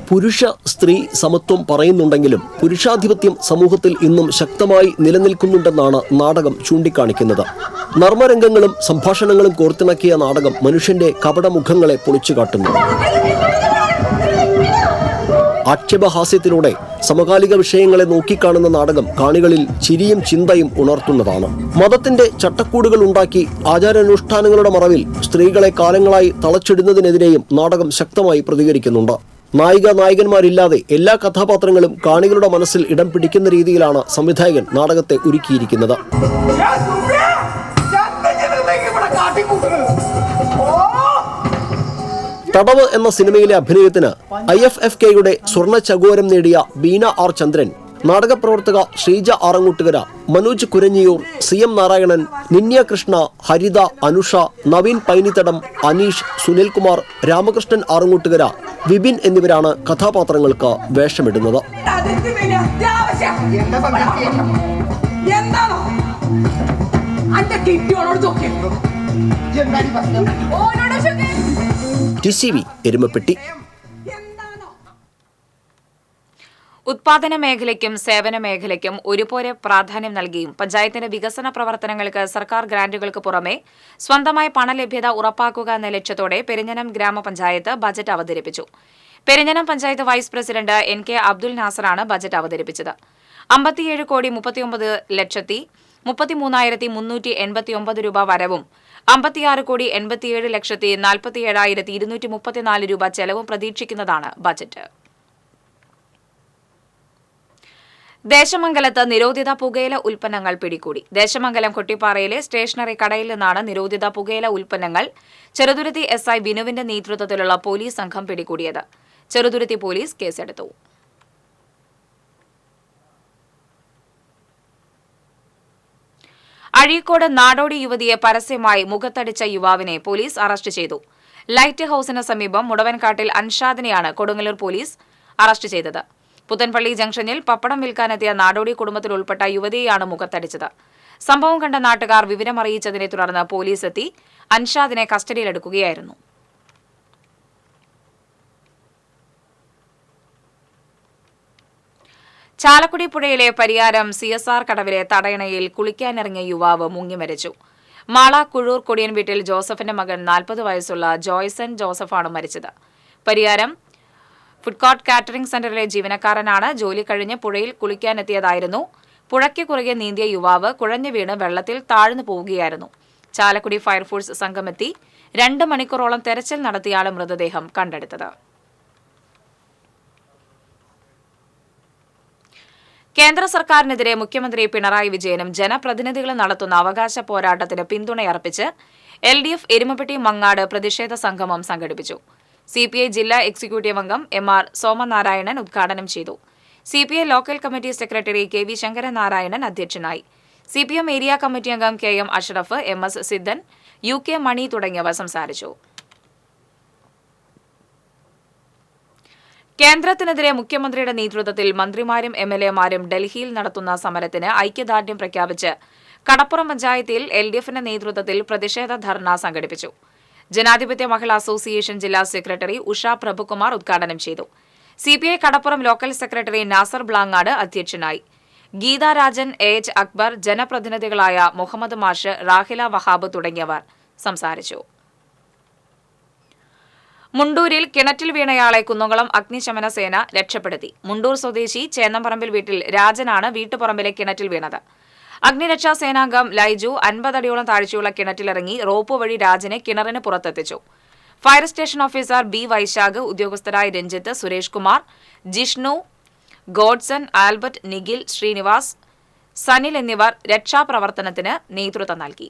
E: പുരുഷ സ്ത്രീ സമത്വം പറയുന്നുണ്ടെങ്കിലും പുരുഷാധിപത്യം സമൂഹത്തിൽ ഇന്നും ശക്തമായി നിലനിൽക്കുന്നുണ്ടെന്നാണ് നാടകം ചൂണ്ടിക്കാണിക്കുന്നത്. നർമ്മരംഗങ്ങളും സംഭാഷണങ്ങളും കോർത്തിണക്കിയ നാടകം മനുഷ്യന്റെ കപടമുഖങ്ങളെ പൊളിച്ചുകാട്ടുന്നു. ആക്ഷേപഹാസ്യത്തിലൂടെ സമകാലിക വിഷയങ്ങളെ നോക്കിക്കാണുന്ന നാടകം കാണികളിൽ ചിരിയും ചിന്തയും ഉണർത്തുന്നതാണ്. മതത്തിന്റെ ചട്ടക്കൂടുകൾ ഉണ്ടാക്കി ആചാരാനുഷ്ഠാനങ്ങളുടെ മറവിൽ സ്ത്രീകളെ കാലങ്ങളായി തളച്ചിടുന്നതിനെതിരെയും നാടകം ശക്തമായി പ്രതികരിക്കുന്നുണ്ട്. നായികമാരില്ലാതെ എല്ലാ കഥാപാത്രങ്ങളും കാണികളുടെ മനസ്സിൽ ഇടം പിടിക്കുന്ന രീതിയിലാണ് സംവിധായകൻ നാടകത്തെ ഒരുക്കിയിരിക്കുന്നത്. തടവ് എന്ന സിനിമയിലെ അഭിനയത്തിന് IFFKയുടെ സ്വർണ്ണ ചകോരം നേടിയ ബീന ആർ ചന്ദ്രൻ, നാടകപ്രവർത്തക ശ്രീജ ആറങ്ങോട്ടുകര, മനോജ് കുരഞ്ഞിയൂർ, CM നാരായണൻ, നിന്യ കൃഷ്ണ, ഹരിത, അനുഷ, നവീൻ പൈനിത്തടം, അനീഷ്, സുനിൽകുമാർ, രാമകൃഷ്ണൻ ആറങ്ങോട്ടുകര, വിപിൻ എന്നിവരാണ് കഥാപാത്രങ്ങൾക്ക് വേഷമിടുന്നത്. TCV എരുമപ്പെട്ടി.
A: ഉത്പാദന മേഖലയ്ക്കും സേവന മേഖലയ്ക്കും ഒരുപോലെ പ്രാധാന്യം നൽകിയും പഞ്ചായത്തിന്റെ വികസന പ്രവർത്തനങ്ങൾക്ക് സർക്കാർ ഗ്രാന്റുകൾക്ക് പുറമെ സ്വന്തമായി പണലഭ്യത ഉറപ്പാക്കുക എന്ന ലക്ഷ്യത്തോടെ പെരിഞ്ഞനം ഗ്രാമപഞ്ചായത്ത് ബജറ്റ് അവതരിപ്പിച്ചു. Perinjanam panchayat vice president NK Abdul നാസറാണ് ബജറ്റ് അവതരിപ്പിച്ചത്. 57,33,389 രൂപ വരവും 56,87,47,234 രൂപ ചെലവും പ്രതീക്ഷിക്കുന്നതാണ് ബജറ്റ്. ദേശമംഗലത്ത് നിരോധിത പുകയില ഉൽപ്പന്നങ്ങൾ പിടികൂടി. ദേശമംഗലം കൊട്ടിപ്പാറയിലെ സ്റ്റേഷനറി കടയിൽ നിന്നാണ് നിരോധിത പുകയില ഉൽപ്പന്നങ്ങൾ ചെറുതുരുത്തി SI ബിനുവിന്റെ നേതൃത്വത്തിലുള്ള പോലീസ് സംഘം പിടികൂടിയത്. ചെറുതുരുത്തി പോലീസ് കേസെടുത്തു. അഴീക്കോട് നാടോടി യുവതിയെ പരസ്യമായി മുഖത്തടിച്ച യുവാവിനെ പോലീസ് അറസ്റ്റ് ചെയ്തു. ലൈറ്റ് ഹൌസിന് സമീപം മുടവൻകാട്ടിൽ അൻഷാദിനെയാണ് കൊടുങ്ങല്ലൂർ പോലീസ് അറസ്റ്റ് ചെയ്തത്. പുത്തൻപള്ളി ജംഗ്ഷനിൽ പപ്പടം വിൽക്കാനെത്തിയ നാടോടി കുടുംബത്തിൽ ഉൾപ്പെട്ട യുവതിയെയാണ് മുഖത്തടിച്ചത്. സംഭവം കണ്ട നാട്ടുകാർ വിവരമറിയിച്ചതിനെ തുടർന്ന് പോലീസ് എത്തി അൻഷാദിനെ കസ്റ്റഡിയിലെടുക്കുകയായിരുന്നു. ചാലക്കുടി പുഴയിലെ പരിയാരം CSR കടവിലെ തടയണയിൽ കുളിക്കാനിറങ്ങിയ യുവാവ് മുങ്ങിമരിച്ചു. മാള കുഴൂർ കൊടിയൻ വീട്ടിൽ ജോസഫിന്റെ മകൻ 40 വയസ്സുള്ള ജോയ്സൺ ജോസഫാണ് മരിച്ചത്. പരിയാരം ഫുഡ്കോർട്ട് കാറ്ററിംഗ് സെന്ററിലെ ജീവനക്കാരനാണ്. ജോലി കഴിഞ്ഞ് പുഴയിൽ കുളിക്കാനെത്തിയതായിരുന്നു. പുഴയ്ക്ക് കുറുകെ നീന്തിയ യുവാവ് കുഴഞ്ഞു വീണ് വെള്ളത്തിൽ താഴ്ന്നു പോവുകയായിരുന്നു. ചാലക്കുടി ഫയർഫോഴ്സ് സംഘമെത്തി 2 മണിക്കൂറോളം തെരച്ചിൽ നടത്തിയാണ് മൃതദേഹം കണ്ടെടുത്തത്. കേന്ദ്ര സർക്കാരിനെതിരെ മുഖ്യമന്ത്രി പിണറായി വിജയനും ജനപ്രതിനിധികളും നടത്തുന്ന അവകാശ പോരാട്ടത്തിന് പിന്തുണയർപ്പിച്ച് LDF എരുമപ്പെട്ടി മങ്ങാട് പ്രതിഷേധ സംഗമം സംഘടിപ്പിച്ചു. CPI ജില്ലാ എക്സിക്യൂട്ടീവ് അംഗം MR സോമനാരായണൻ ഉദ്ഘാടനം ചെയ്തു. CPI local committee secretary KV Sankaranarayanan അധ്യക്ഷനായി. CPM ഏരിയ കമ്മിറ്റി അംഗം KM അഷ്റഫ്, MS സിദ്ധൻ, UK മണി തുടങ്ങിയവർ സംസാരിച്ചു. കേന്ദ്രത്തിനെതിരെ മുഖ്യമന്ത്രിയുടെ നേതൃത്വത്തിൽ മന്ത്രിമാരും MLAമാരും ഡൽഹിയിൽ നടത്തുന്ന സമരത്തിന് ഐക്യദാർഢ്യം പ്രഖ്യാപിച്ച് കടപ്പുറം പഞ്ചായത്തിൽ LDFന്റെ നേതൃത്വത്തിൽ പ്രതിഷേധ ധർണ സംഘടിപ്പിച്ചു. ജനാധിപത്യ മഹിളാ അസോസിയേഷൻ ജില്ലാ സെക്രട്ടറി ഉഷ പ്രഭുകുമാർ ഉദ്ഘാടനം ചെയ്തു. CPI കടപ്പുറം ലോക്കൽ സെക്രട്ടറി നാസർ ബ്ലാങ്ങാട് അധ്യക്ഷനായി. ഗീത രാജൻ, AH അക്ബർ, ജനപ്രതിനിധികളായ മുഹമ്മദ് മാഷ്, റാഹില വഹാബ് തുടങ്ങിയവർ സംസാരിച്ചു. മുണ്ടൂരിൽ കിണറ്റിൽ വീണയാളെ കുന്നംകുളം അഗ്നിശമന സേന രക്ഷപ്പെടുത്തി. മുണ്ടൂർ സ്വദേശി ചേന്നംപറമ്പിൽ വീട്ടിൽ രാജനാണ് വീട്ടുപറമ്പിലെ കിണറ്റിൽ വീണത്. അഗ്നിരക്ഷാ സേനാംഗം ലൈജു 50 അടിയോളം താഴ്ചയുള്ള കിണറ്റിലിറങ്ങി റോപ്പ് വഴി രാജനെ കിണറിന് പുറത്തെത്തിച്ചു. Fire station officer B Vaisakh, ഉദ്യോഗസ്ഥരായ രഞ്ജിത്ത്, സുരേഷ് കുമാർ, ജിഷ്ണു, ഗോഡ്സൺ, ആൽബർട്ട്, നിഖിൽ, ശ്രീനിവാസ്, സനിൽ എന്നിവർ രക്ഷാപ്രവർത്തനത്തിന് നേതൃത്വം നൽകി.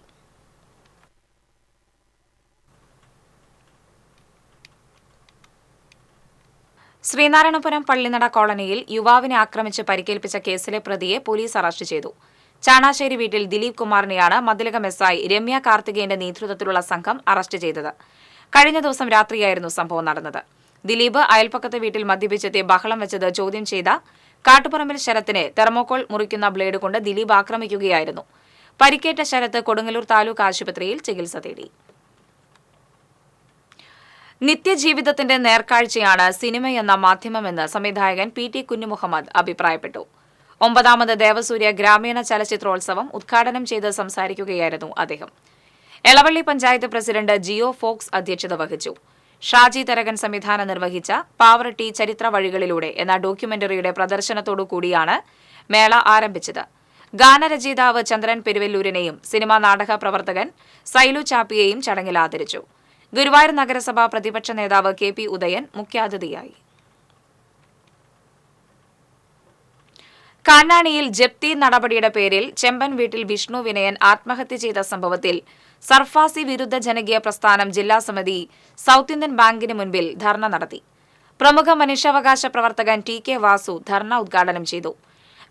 A: ശ്രീനാരായണപുരം പള്ളിനട കോളനിയിൽ യുവാവിനെ ആക്രമിച്ച് പരിക്കേൽപ്പിച്ച കേസിലെ പ്രതിയെ പോലീസ് അറസ്റ്റ് ചെയ്തു. ചാണാശ്ശേരി വീട്ടിൽ ദിലീപ് കുമാറിനെയാണ് മതിലകം SI രമ്യ കാർത്തികേയന്റെ നേതൃത്വത്തിലുള്ള സംഘം അറസ്റ്റ് ചെയ്തത്. കഴിഞ്ഞ ദിവസം രാത്രിയായിരുന്നു സംഭവം നടന്നത്. ദിലീപ് അയൽപ്പക്കത്തെ വീട്ടിൽ മദ്യപിച്ചെത്തി ബഹളം വെച്ചത് ചോദ്യം ചെയ്ത കാട്ടുപറമ്പിൽ ശരത്തിനെ തെർമോക്കോൾ മുറിക്കുന്ന ബ്ലേഡ് കൊണ്ട് ദിലീപ് ആക്രമിക്കുകയായിരുന്നു. പരിക്കേറ്റ ശരത്ത് കൊടുങ്ങല്ലൂർ താലൂക്ക് ആശുപത്രിയിൽ ചികിത്സ തേടി. നിത്യജീവിതത്തിന്റെ നേർക്കാഴ്ചയാണ് സിനിമയെന്ന മാധ്യമമെന്ന് സംവിധായകൻ PT കുഞ്ഞുമുഹമ്മദ് അഭിപ്രായപ്പെട്ടു. 9ാമത് ദേവസൂര്യ ഗ്രാമീണ ചലച്ചിത്രോത്സവം ഉദ്ഘാടനം ചെയ്ത് സംസാരിക്കുകയായിരുന്നു അദ്ദേഹം. എളവള്ളി പഞ്ചായത്ത് പ്രസിഡന്റ് ജിയോ ഫോക്സ് അധ്യക്ഷത വഹിച്ചു. ഷാജി തരകൻ സംവിധാനം നിർവഹിച്ച പാവറട്ടി ചരിത്ര വഴികളിലൂടെ എന്ന ഡോക്യുമെന്ററിയുടെ പ്രദർശനത്തോടുകൂടിയാണ് മേള ആരംഭിച്ചത്. ഗാനരചയിതാവ് ചന്ദ്രൻ പെരുവല്ലൂരിനെയും സിനിമാ നാടക പ്രവർത്തകൻ സൈലു ചാപ്പിയെയും ചടങ്ങിൽ ആദരിച്ചു. ഗുരുവായൂർ നഗരസഭാ പ്രതിപക്ഷ നേതാവ് KP ഉദയൻ മുഖ്യാതിഥിയായി. കാഞ്ഞാണിയിൽ ജപ്തി നടപടിയുടെ പേരിൽ ചെമ്പൻ വീട്ടിൽ വിഷ്ണു വിനയൻ ആത്മഹത്യ ചെയ്ത സംഭവത്തിൽ സർഫാസി വിരുദ്ധ ജനകീയ പ്രസ്ഥാനം ജില്ലാ സമിതി സൌത്ത് ഇന്ത്യൻ ബാങ്കിന് മുൻപിൽ ധർണ നടത്തി. പ്രമുഖ മനുഷ്യാവകാശ പ്രവർത്തകൻ TK വാസു ധർണ ഉദ്ഘാടനം ചെയ്തു.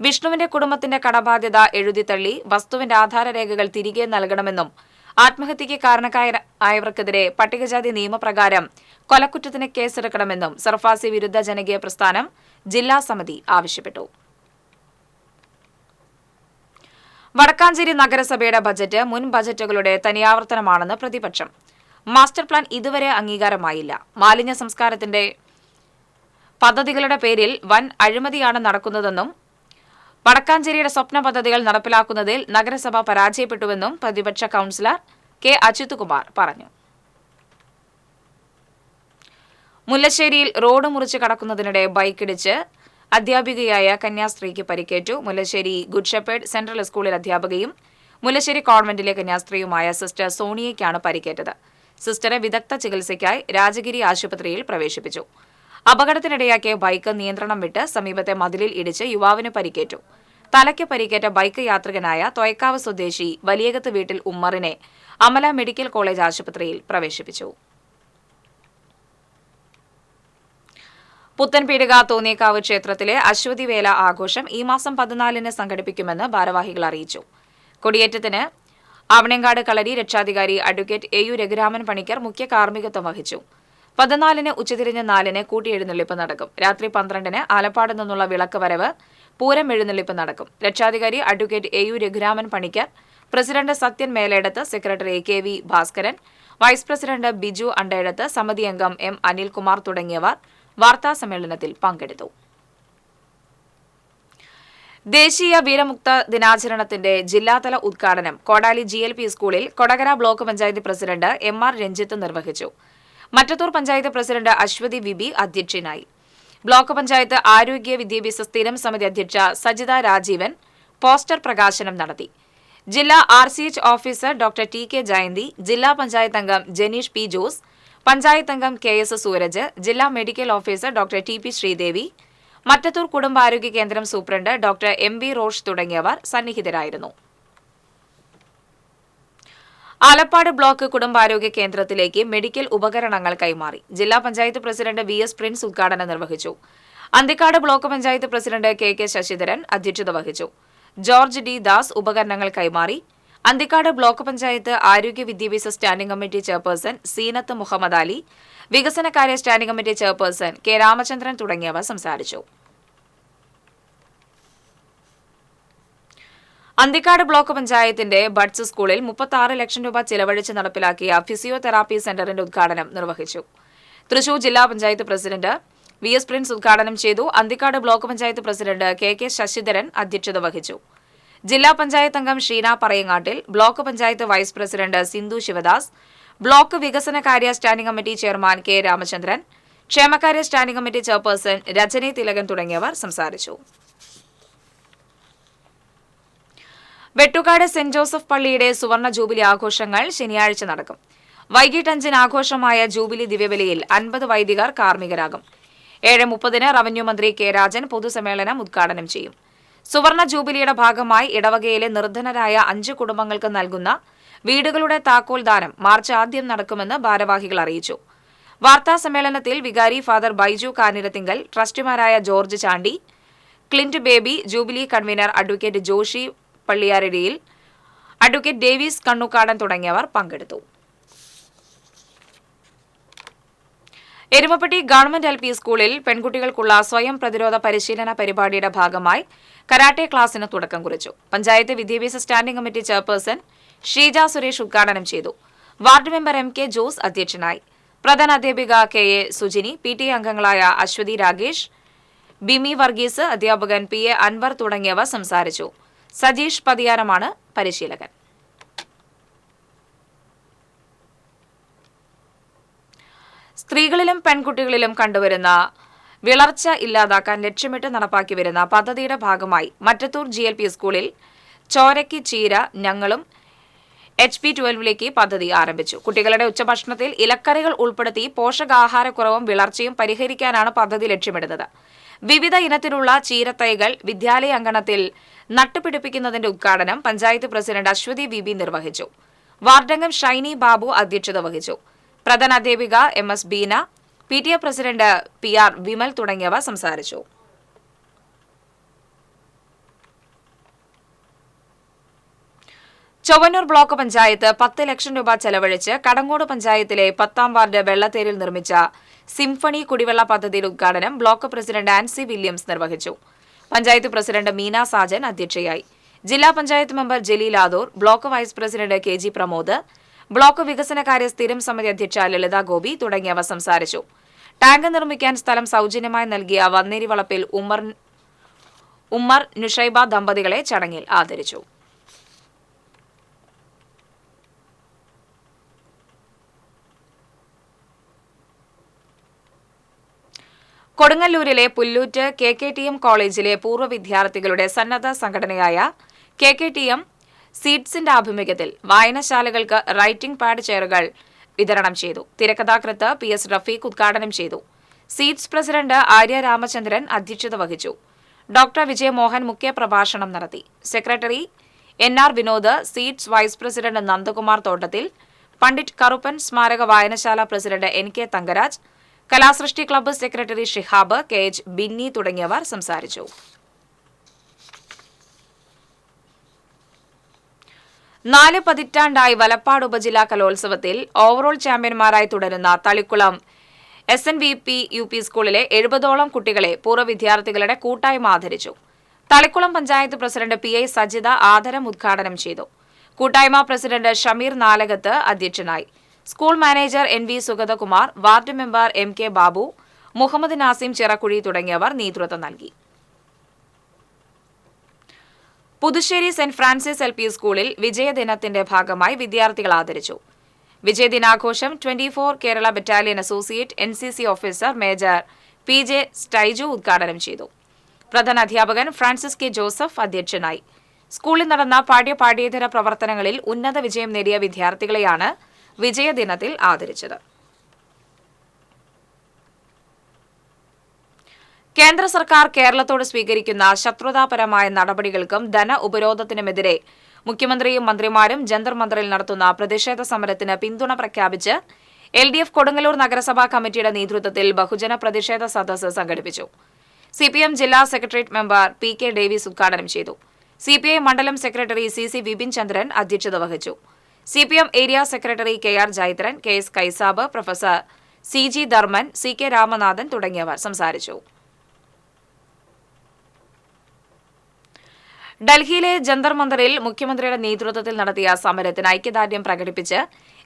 A: വിഷ്ണുവിന്റെ കുടുംബത്തിന്റെ കടബാധ്യത എഴുതിത്തള്ളി വസ്തുവിന്റെ ആധാരരേഖകൾ തിരികെ നൽകണമെന്നും ആത്മഹത്യയ്ക്ക് കാരണക്കാരായവർക്കെതിരെ പട്ടികജാതി നിയമപ്രകാരം കൊലക്കുറ്റത്തിന് കേസെടുക്കണമെന്നും സർഫാസി വിരുദ്ധ ജനകീയ പ്രസ്ഥാനം ജില്ലാ സമിതി ആവശ്യപ്പെട്ടു. വടക്കാഞ്ചേരി നഗരസഭയുടെ ബജറ്റ് മുൻ ബജറ്റുകളുടെ തനിയാവർത്തനമാണെന്ന് പ്രതിപക്ഷം. മാസ്റ്റർ പ്ലാൻ ഇതുവരെ അംഗീകാരമായില്ല. മാലിന്യ സംസ്കാരത്തിന്റെ പദ്ധതികളുടെ പേരിൽ വൻ അഴിമതിയാണ് നടക്കുന്നതെന്നും വടക്കാഞ്ചേരിയുടെ സ്വപ്ന പദ്ധതികൾ നടപ്പിലാക്കുന്നതിൽ നഗരസഭ പരാജയപ്പെട്ടുവെന്നും പ്രതിപക്ഷ കൌൺസിലർ K അച്യുത്കുമാർ പറഞ്ഞു. മുല്ലശ്ശേരിയിൽ റോഡ് മുറിച്ച് കടക്കുന്നതിനിടെ ബൈക്കിടിച്ച് അധ്യാപികയായ കന്യാസ്ത്രീക്ക് പരിക്കേറ്റു. മുല്ലശ്ശേരി ഗുഡ് ഷെപ്പേർഡ് സെൻട്രൽ സ്കൂളിൽ അധ്യാപകയും മുല്ലശ്ശേരി കോൺവെന്റിലെ കന്യാസ്ത്രീയുമായ സിസ്റ്റർ സോണിയയ്ക്കാണ് പരിക്കേറ്റത്. സിസ്റ്ററെ വിദഗ്ധ ചികിത്സയ്ക്കായി രാജഗിരി ആശുപത്രിയിൽ പ്രവേശിപ്പിച്ചു. അപകടത്തിനിടയാക്കിയ ബൈക്ക് നിയന്ത്രണം വിട്ട് സമീപത്തെ മതിലിൽ ഇടിച്ച് യുവാവിന് പരിക്കേറ്റു. തലയ്ക്ക് പരിക്കേറ്റ ബൈക്ക് യാത്രികനായ തൊയക്കാവ് സ്വദേശി വലിയകത്ത് വീട്ടിൽ ഉമ്മറിനെ അമല മെഡിക്കൽ കോളേജ് ആശുപത്രിയിൽ പ്രവേശിപ്പിച്ചു. പുത്തൻപീടിക തോന്നിയക്കാവ് ക്ഷേത്രത്തിലെ അശ്വതിവേല ആഘോഷം ഈ മാസം 14-ന് സംഘടിപ്പിക്കുമെന്ന് ഭാരവാഹികൾ അറിയിച്ചു. കൊടിയേറ്റത്തിന് ആവണേങ്കാട് കളരി രക്ഷാധികാരി അഡ്വക്കേറ്റ് AU രഘുരാമൻ പണിക്കർ മുഖ്യ കാർമ്മികത്വം വഹിച്ചു. 14-ന് ഉച്ചതിരിഞ്ഞ് 4-ന് കൂട്ടിയെഴുന്നള്ളിപ്പ് നടക്കും. രാത്രി 12-ന് ആലപ്പാട് നിന്നുള്ള വിളക്ക് വരവ് പൂരം എഴുന്നള്ളിപ്പ് നടക്കും. രക്ഷാധികാരി advocate AU Raghuraman Panicker, president Sathyan Meledath, secretary KV Bhaskaran, vice president Biju Andedath, സമിതി അംഗം M അനിൽകുമാർ തുടങ്ങിയവർ വാർത്താസമ്മേളനത്തിൽ പങ്കെടുത്തു. ദേശീയ വീരമുക്ത ദിനാചരണത്തിന്റെ ജില്ലാതല ഉദ്ഘാടനം കോടാലി GLP സ്കൂളിൽ Kodakara block panchayat president MR Ranjith നിർവഹിച്ചു. മറ്റത്തൂർ പഞ്ചായത്ത് പ്രസിഡന്റ് അശ്വതി വിബി അധ്യക്ഷനായി. ബ്ലോക്ക് പഞ്ചായത്ത് ആരോഗ്യ വിദ്യാഭ്യാസ സ്ഥിരം സമിതി അധ്യക്ഷ സജിത രാജീവൻ പോസ്റ്റർ പ്രകാശനം നടത്തി. ജില്ലാ RCH officer doctor TK Jayanthi, ജില്ലാ പഞ്ചായത്ത് അംഗം ജനീഷ് P ജോസ്, പഞ്ചായത്ത് അംഗം KS സൂരജ്, ജില്ലാ medical officer doctor TP Sreedevi, Mattathur കുടുംബാരോഗ്യ കേന്ദ്രം സൂപ്രണ്ട് ഡോക്ടർ MB റോഷ് തുടങ്ങിയവർ സന്നിഹിതരായിരുന്നു. ആലപ്പാട് ബ്ലോക്ക് കുടുംബാരോഗ്യ കേന്ദ്രത്തിലേക്ക് മെഡിക്കൽ ഉപകരണങ്ങൾ കൈമാറി. ജില്ലാ പഞ്ചായത്ത് പ്രസിഡന്റ് VS പ്രിൻസ് ഉദ്ഘാടനം നിർവഹിച്ചു. Anthikad block panchayat president KK Sasidharan അധ്യക്ഷത വഹിച്ചു. ജോർജ് D ദാസ് ഉപകരണങ്ങൾ കൈമാറി. അന്തിക്കാട് ബ്ലോക്ക് പഞ്ചായത്ത് ആരോഗ്യ വിദ്യാഭ്യാസ standing committee chairperson Seenath Muhammed Ali, വികസനകാര്യ standing committee chairperson K Ramachandran തുടങ്ങിയവർ സംസാരിച്ചു. അന്തിക്കാട് ബ്ലോക്ക് പഞ്ചായത്തിന്റെ ബഡ്സ് സ്കൂളിൽ 36 ലക്ഷം രൂപ ചിലവഴിച്ച് നടപ്പിലാക്കിയ ഫിസിയോതെറാപ്പി സെന്ററിന്റെ ഉദ്ഘാടനം നിർവഹിച്ചു. തൃശൂർ ജില്ലാ പഞ്ചായത്ത് പ്രസിഡന്റ് VS പ്രിൻസ് ഉദ്ഘാടനം ചെയ്തു. Anthikad block panchayat president KK Sasidharan അധ്യക്ഷത വഹിച്ചു. ജില്ലാ പഞ്ചായത്ത് അംഗം Sheena Parayangattil, block panchayat vice president Sindhu Sivadas, block വികസനകാര്യ standing committee chairman K Ramachandran, ക്ഷേമകാര്യ standing committee chairperson Rajani Thilakan തുടങ്ങിയവർ സംസാരിച്ചു. വെട്ടുകാട് സെന്റ് ജോസഫ് പള്ളിയുടെ സുവർണ ജൂബിലി ആഘോഷങ്ങൾ ശനിയാഴ്ച നടക്കും. വൈകിട്ട് 5-ന് ആഘോഷമായ ജൂബിലി ദിവ്യബലിയിൽ 50 വൈദികർ കാർമ്മികരാകും. 7:30-ന് റവന്യൂ മന്ത്രി K രാജൻ പൊതുസമ്മേളനം ഉദ്ഘാടനം ചെയ്യും. സുവർണ ജൂബിലിയുടെ ഭാഗമായി ഇടവകയിലെ നിർധനരായ 5 കുടുംബങ്ങൾക്ക് നൽകുന്ന വീടുകളുടെ താക്കോൽദാനം മാർച്ച് ആദ്യം നടക്കുമെന്ന് ഭാരവാഹികൾ അറിയിച്ചു. വാർത്താസമ്മേളനത്തിൽ വികാരി ഫാദർ ബൈജു കാനിരത്തിങ്കൽ, ട്രസ്റ്റിമാരായ George Chandy, Clint Baby, jubilee convener advocate Joshy Palliyaradiyil, advocate Davis Kannukkadan തുടങ്ങിയവർ പങ്കെടുത്തു. എരുമപ്പെട്ടി ഗവൺമെന്റ് LP സ്കൂളിൽ പെൺകുട്ടികൾക്കുള്ള സ്വയം പ്രതിരോധ പരിശീലന പരിപാടിയുടെ ഭാഗമായി കരാട്ടെ ക്ലാസിന് തുടക്കം കുറിച്ചു. പഞ്ചായത്ത് വിദ്യാഭ്യാസ standing committee chairperson Sheeja Suresh ഉദ്ഘാടനം ചെയ്തു. വാർഡ് മെമ്പർ MK ജോസ് അധ്യക്ഷനായി. പ്രധാനാധ്യാപിക KA സുജിനി, PTA അംഗങ്ങളായ അശ്വതി രാഗേഷ്, ബിമി വർഗീസ്, അധ്യാപകൻ PA അൻവർ തുടങ്ങിയവർ സംസാരിച്ചു. സജീഷ് പതിയാരമാണ് പരിശീലകൻ. സ്ത്രീകളിലും പെൺകുട്ടികളിലും കണ്ടുവരുന്ന വിളർച്ച ഇല്ലാതാക്കാൻ ലക്ഷ്യമിട്ട് നടപ്പാക്കി വരുന്ന പദ്ധതിയുടെ ഭാഗമായി മറ്റത്തൂർ GLP സ്കൂളിൽ ചോരയ്ക്ക് ചീര ഞങ്ങളും HP12ലേക്ക് പദ്ധതി ആരംഭിച്ചു. കുട്ടികളുടെ ഉച്ചഭക്ഷണത്തിൽ ഇലക്കറികൾ ഉൾപ്പെടുത്തി പോഷകാഹാരക്കുറവും വിളർച്ചയും പരിഹരിക്കാനാണ് പദ്ധതി ലക്ഷ്യമിടുന്നത്. വിവിധ ഇനത്തിലുള്ള ചീരത്തൈകൾ വിദ്യാലയ അങ്കണത്തിൽ നട്ടുപിടിപ്പിക്കുന്നതിന്റെ ഉദ്ഘാടനം പഞ്ചായത്ത് പ്രസിഡന്റ് അശ്വതി VB നിർവഹിച്ചു. വാർഡംഗം ഷൈനി ബാബു അധ്യക്ഷത വഹിച്ചു. പ്രധാനാധ്യാപിക MS Beena, PTA president PR Vimal തുടങ്ങിയവർ സംസാരിച്ചു. ചൊവ്വന്നൂർ ബ്ലോക്ക് പഞ്ചായത്ത് 10 ലക്ഷം രൂപ ചെലവഴിച്ച് കടങ്ങോട് പഞ്ചായത്തിലെ 10ാം വാർഡ് വെള്ളത്തേരിൽ നിർമ്മിച്ച സിംഫണി കുടിവെള്ള പദ്ധതിയുടെ ഉദ്ഘാടനം ബ്ലോക്ക് പ്രസിഡന്റ് ആൻസി വില്യംസ് നിർവഹിച്ചു. പഞ്ചായത്ത് പ്രസിഡന്റ് മീന സാജൻ അധ്യക്ഷയായി. ജില്ലാ panchayat member Jaleel Adur, block vice president KG Pramod, block വികസനകാര്യ സ്ഥിരം സമിതി അധ്യക്ഷ ലളിത ഗോപി തുടങ്ങിയവർ സംസാരിച്ചു. ടാങ്ക് നിർമ്മിക്കാൻ സ്ഥലം സൌജന്യമായി നൽകിയ വന്നേരി വളപ്പിൽ ഉമ്മർ നുഷൈബ ദമ്പതികളെ ചടങ്ങിൽ ആദരിച്ചു. കൊടുങ്ങല്ലൂരിലെ പുല്ലൂറ്റ് KKTM കോളേജിലെ പൂർവ്വ വിദ്യാർത്ഥികളുടെ സന്നദ്ധ സംഘടനയായ KKTM സീഡ്സിന്റെ ആഭിമുഖ്യത്തിൽ വായനശാലകൾക്ക് റൈറ്റിംഗ് പാഡ് ചെയറുകൾ വിതരണം ചെയ്തു. തിരക്കഥാകൃത്ത് PS റഫീഖ് ഉദ്ഘാടനം ചെയ്തു. സീഡ്സ് പ്രസിഡന്റ് ആര്യ രാമചന്ദ്രൻ അധ്യക്ഷത വഹിച്ചു. ഡോക്ടർ വിജയമോഹൻ മുഖ്യപ്രഭാഷണം നടത്തി. Secretary NR Vinod, seeds vice president Nandakumar Thottathil, Pandit Karuppan സ്മാരക വായനശാല പ്രസിഡന്റ് NK തങ്കരാജ്, കലാസൃഷ്ടി club secretary Shihab, KH Binny തുടങ്ങിയവർ സംസാരിച്ചു. നാല് പതിറ്റാണ്ടായി വലപ്പാട് ഉപജില്ലാ കലോത്സവത്തിൽ ഓവറോൾ ചാമ്പ്യന്മാരായി തുടരുന്ന തളിക്കുളം SNVP UP സ്കൂളിലെ 70ഓളം കുട്ടികളെ പൂർവ്വ വിദ്യാർത്ഥികളുടെ കൂട്ടായ്മ ആദരിച്ചു. തളിക്കുളം പഞ്ചായത്ത് പ്രസിഡന്റ് PI സജിത ആദരം ഉദ്ഘാടനം ചെയ്തു. കൂട്ടായ്മ പ്രസിഡന്റ് ഷമീർ നാലകത്ത് അധ്യക്ഷനായി. School manager NV Sugathakumar, ward member MK Babu, Muhammed Nasim Chirakkuzhi തുടങ്ങിയവർ നേതൃത്വം നൽകി. പുതുശ്ശേരി സെന്റ് ഫ്രാൻസിസ് LP സ്കൂളിൽ വിജയദിനത്തിന്റെ ഭാഗമായി വിദ്യാർത്ഥികൾ ആദരിച്ചു. വിജയദിനാഘോഷം 24 Kerala battalion associate NCC officer major PJ Staiju ഉദ്ഘാടനം ചെയ്തു. പ്രധാന അധ്യാപകൻ ഫ്രാൻസിസ് K ജോസഫ് അധ്യക്ഷനായി. സ്കൂളിൽ നടന്ന പാഠ്യേതര പ്രവർത്തനങ്ങളിൽ ഉന്നത വിജയം നേടിയ വിദ്യാർത്ഥികളെയാണ് വിജയദിനത്തിൽ ആദരിച്ചത്. കേന്ദ്ര സർക്കാർ കേരളത്തോട് സ്വീകരിക്കുന്ന ശത്രുതാപരമായ നടപടികൾക്കും ധന ഉപരോധത്തിനുമെതിരെ മുഖ്യമന്ത്രിയും മന്ത്രിമാരും ജന്തർ മന്ദറിൽ നടത്തുന്ന പ്രതിഷേധ സമരത്തിന് പിന്തുണ പ്രഖ്യാപിച്ച് LDF കൊടുങ്ങല്ലൂർ നഗരസഭാ കമ്മിറ്റിയുടെ നേതൃത്വത്തിൽ ബഹുജന പ്രതിഷേധ സദസ്സ് സംഘടിപ്പിച്ചു. CPM ജില്ലാ സെക്രട്ടേറിയറ്റ് മെമ്പർ PK ഡേവിസ് ഉദ്ഘാടനം ചെയ്തു. CPI മണ്ഡലം സെക്രട്ടറി CC വിപിൻ ചന്ദ്രൻ അധ്യക്ഷത വഹിച്ചു. CPM area secretary KR Jaithran, KS Kaisab, professor CG Dharman, CK Ramanathan തുടങ്ങിയവർ സംസാരിച്ചു. ഡൽഹിയിലെ ജന്തർ മന്ദറിൽ മുഖ്യമന്ത്രിയുടെ നേതൃത്വത്തിൽ നടത്തിയ സമരത്തിന് ഐക്യദാർഢ്യം പ്രകടിപ്പിച്ച്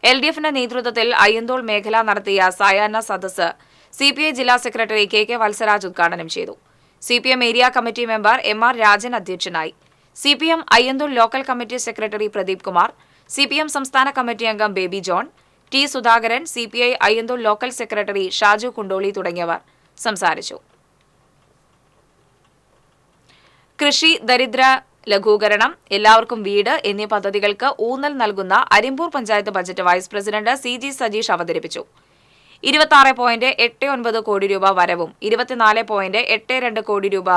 A: LDFന്റെ നേതൃത്വത്തിൽ അയ്യന്തോൾ മേഖല നടത്തിയ സായാഹ്ന സദസ്സ് CPI ജില്ലാ സെക്രട്ടറി KK വത്സരാജ് ഉദ്ഘാടനം ചെയ്തു. CPM area committee member MR Rajan അധ്യക്ഷനായി. CPM Ayyanthole local committee secretary Pradeep Kumar, CPM സംസ്ഥാന കമ്മിറ്റി അംഗം baby John, T Sudhakaran, CPI Ayyanthole local secretary Shaju Kundoli തുടങ്ങിയവർ സംസാരിച്ചു. കൃഷി, ദരിദ്ര ലഘൂകരണം, എല്ലാവർക്കും വീട് എന്നീ പദ്ധതികൾക്ക് ഊന്നൽ നൽകുന്ന Arimpur panchayat budget vice president CG Sajeesh അവതരിപ്പിച്ചു. 26.89 കോടി രൂപ വരവും 24.82 കോടി രൂപ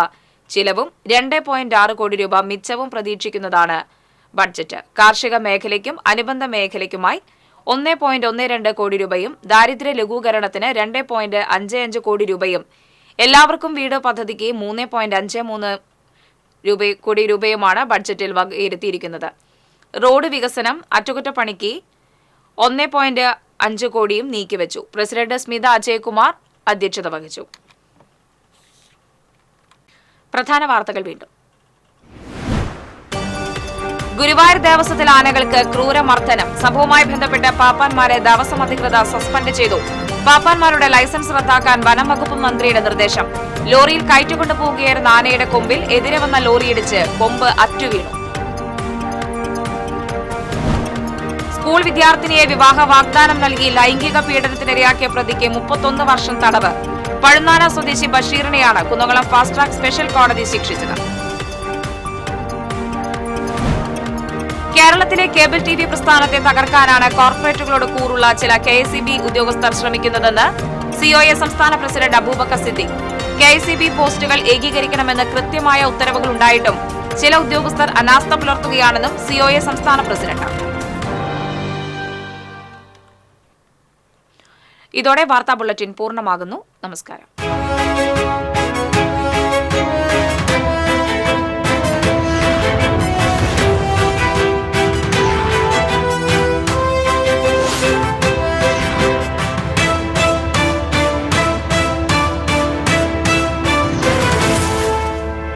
A: ചിലവും 2.6 കോടി രൂപ മിച്ചവും പ്രതീക്ഷിക്കുന്നതാണ് ബഡ്ജറ്റ്. കാർഷിക മേഖലയ്ക്കും അനുബന്ധ മേഖലയ്ക്കുമായി 1.12 കോടി രൂപയും ദാരിദ്ര്യ ലഘൂകരണത്തിന് 2.55 കോടി രൂപയും എല്ലാവർക്കും വീട് പദ്ധതിക്ക് 3.53 കോടി രൂപയുമാണ് ബഡ്ജറ്റിൽ വകയിരുത്തിയിരിക്കുന്നത്. റോഡ് വികസനം, അറ്റകുറ്റപ്പണിക്ക് 1.5 കോടിയും നീക്കിവെച്ചു. പ്രസിഡന്റ് സ്മിത അജയ്കുമാർ അധ്യക്ഷത വഹിച്ചു. പ്രധാന വാർത്തകൾ വീണ്ടും. ഗുരുവായൂർ ദേവസ്വത്തിൽ ആനകൾക്ക് ക്രൂരമർദ്ദനം. സംഭവവുമായി ബന്ധപ്പെട്ട് പാപ്പാന്മാരെ ദേവസ്വം അധികൃതർ സസ്പെൻഡ് ചെയ്തു. പാപ്പാന്മാരുടെ ലൈസൻസ് റദ്ദാക്കാൻ വനം വകുപ്പ് മന്ത്രിയുടെ നിർദ്ദേശം. ലോറിയിൽ കയറ്റിക്കൊണ്ടുപോകുകയായിരുന്ന ആനയുടെ കൊമ്പിൽ എതിരെ വന്ന ലോറിയിടിച്ച് കൊമ്പ് അറ്റുവീണു. സ്കൂൾ വിദ്യാർത്ഥിനിയെ വിവാഹ വാഗ്ദാനം നൽകി ലൈംഗിക പീഡനത്തിനിരയാക്കിയ പ്രതിക്ക് 31 വർഷം തടവ്. പഴുന്നാന സ്വദേശി ബഷീറിനെയാണ് കുന്നംകുളം ഫാസ്റ്റ് ട്രാക്ക് സ്പെഷ്യൽ കോടതി ശിക്ഷിച്ചത്. കേരളത്തിലെ കേബിൾ ടി വി പ്രസ്ഥാനത്തെ തകർക്കാനാണ് കോർപ്പറേറ്റുകളോട് കൂറുള്ള ചില KSEB ഉദ്യോഗസ്ഥർ ശ്രമിക്കുന്നതെന്ന് COA സംസ്ഥാന പ്രസിഡന്റ് അബൂബക്കർ സിദ്ദീഖ്. KSEB പോസ്റ്റുകൾ ഏകീകരിക്കണമെന്ന് കൃത്യമായ ഉത്തരവുകൾ ഉണ്ടായിട്ടും ചില ഉദ്യോഗസ്ഥർ അനാസ്ഥ പുലർത്തുകയാണെന്നും COA സംസ്ഥാന പ്രസിഡന്റ്. ഇതോടെ വാർത്താ ബുള്ളറ്റിൻ പൂർണ്ണമാകുന്നു. നമസ്കാരം.